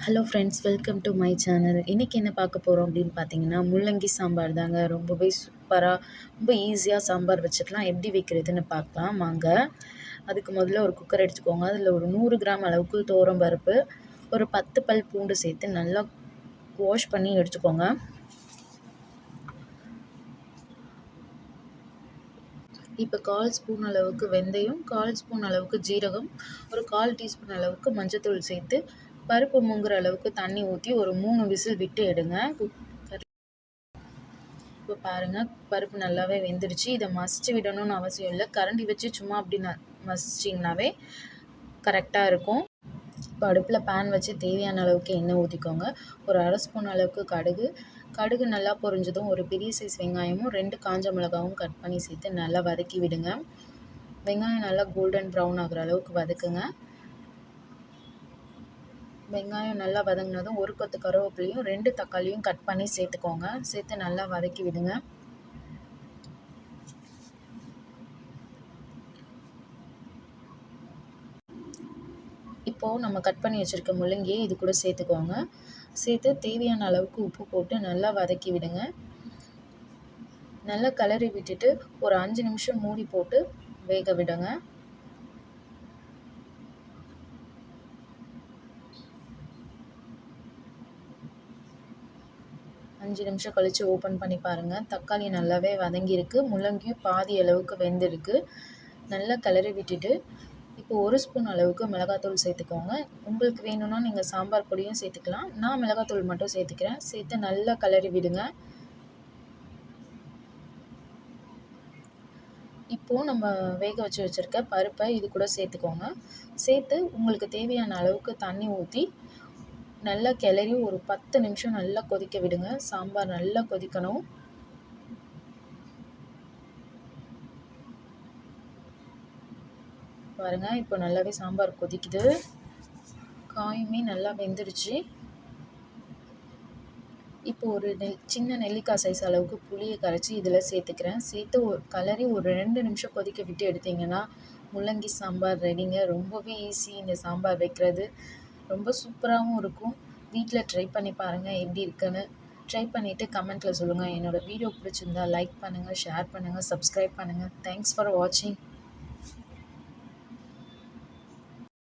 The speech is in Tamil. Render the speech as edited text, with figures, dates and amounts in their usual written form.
Hello friends, welcome to my channel. இன்றைக்கி என்ன பார்க்க போகிறோம் அப்படின்னு பார்த்தீங்கன்னா, முள்ளங்கி சாம்பார் தாங்க. ரொம்பவே சூப்பராக, ரொம்ப ஈஸியாக சாம்பார் வச்சுக்கலாம். எப்படி வைக்கிறதுன்னு பார்க்கலாம் வாங்க. அதுக்கு முதல்ல ஒரு குக்கர் எடுத்துக்கோங்க. அதில் ஒரு 100 கிராம் அளவுக்கு துவரம் பருப்பு, ஒரு 10 பல் பூண்டு சேர்த்து நல்லா வாஷ் பண்ணி எடுத்துக்கோங்க. இப்போ 1/4 ஸ்பூன் அளவுக்கு வெந்தயம், 1/4 ஸ்பூன் அளவுக்கு ஜீரகம், ஒரு 1/4 டீஸ்பூன் அளவுக்கு மஞ்சத்தூள் சேர்த்து பருப்பு முங்குற அளவுக்கு தண்ணி ஊற்றி ஒரு 3 விசில் விட்டு எடுங்க. இப்போ பாருங்கள், பருப்பு நல்லாவே வெந்துருச்சு. இதை மசிச்சு விடணும்னு அவசியம் இல்லை. கரண்டி வச்சு சும்மா அப்படி மசிச்சிங்கனாவே கரெக்டாக இருக்கும். இப்போ அடுப்பில் பேன் வச்சு தேவையான அளவுக்கு எண்ணெய் ஊற்றிக்கோங்க. ஒரு 1/2 ஸ்பூன் அளவுக்கு கடுகு நல்லா பொரிஞ்சதும் ஒரு பெரிய சைஸ் வெங்காயமும் 2 காஞ்ச மிளகாவும் கட் பண்ணி சேர்த்து நல்லா வதக்கி விடுங்க. வெங்காயம் நல்லா கோல்டன் ப்ரௌன் ஆகிற அளவுக்கு வதக்குங்க. வெங்காயம் நல்லா வதங்கினதும் ஒரு கொத்து கருவேப்பிலையும் 2 தக்காளியும் கட் பண்ணி சேர்த்துக்கோங்க. சேர்த்து நல்லா வதக்கி விடுங்க. இப்போது நம்ம கட் பண்ணி வச்சுருக்க முள்ளங்கியை இது கூட சேர்த்துக்கோங்க. சேர்த்து தேவையான அளவுக்கு உப்பு போட்டு நல்லா வதக்கி விடுங்க. நல்லா கிளறி விட்டுட்டு ஒரு 5 நிமிஷம் மூடி போட்டு வேக விடுங்க. அஞ்சு நிமிஷம் கழித்து ஓப்பன் பண்ணி பாருங்கள். தக்காளி நல்லாவே வதங்கியிருக்கு. முள்ளங்கியும் பாதி அளவுக்கு வெந்திருக்கு. நல்லா கிளறி விட்டுட்டு இப்போ 1 ஸ்பூன் அளவுக்கு மிளகாத்தூள் சேர்த்துக்கோங்க. உங்களுக்கு வேணும்னா நீங்கள் சாம்பார் பொடியும் சேர்த்துக்கலாம். நான் மிளகாத்தூள் மட்டும் சேர்த்துக்கிறேன். சேர்த்து நல்லா கிளறி விடுங்க. இப்போது நம்ம வேக வச்சுருக்க பருப்பை இது கூட சேர்த்துக்கோங்க. சேர்த்து உங்களுக்கு தேவையான அளவுக்கு தண்ணி ஊற்றி நல்லா கிளறி ஒரு 10 நிமிஷம் நல்லா கொதிக்க விடுங்க. சாம்பார் நல்லா கொதிக்கணும். பாருங்கள், இப்போ நல்லாவே சாம்பார் கொதிக்குது. காயுமே நல்லா வெந்துருச்சு. இப்போ ஒரு சின்ன நெல்லிக்காய் சைஸ் அளவுக்கு புளியை கரைச்சி இதில் சேர்த்துக்கிறேன். சேர்த்து கிளறி ஒரு 2 நிமிஷம் கொதிக்க விட்டு எடுத்திங்கன்னா முள்ளங்கி சாம்பார் ரெடிங்க. ரொம்பவே ஈஸி இந்த சாம்பார் வைக்கிறது. ரொம்ப சூப்பராகவும் இருக்கும். வீட்டில் ட்ரை பண்ணி பாருங்கள் எப்படி இருக்குன்னு. ட்ரை பண்ணிவிட்டு கமெண்ட்டில் சொல்லுங்கள். என்னோடய வீடியோ பிடிச்சிருந்தா லைக் பண்ணுங்கள், ஷேர் பண்ணுங்கள், சப்ஸ்கிரைப் பண்ணுங்கள். தேங்க்ஸ் ஃபார் வாட்சிங்.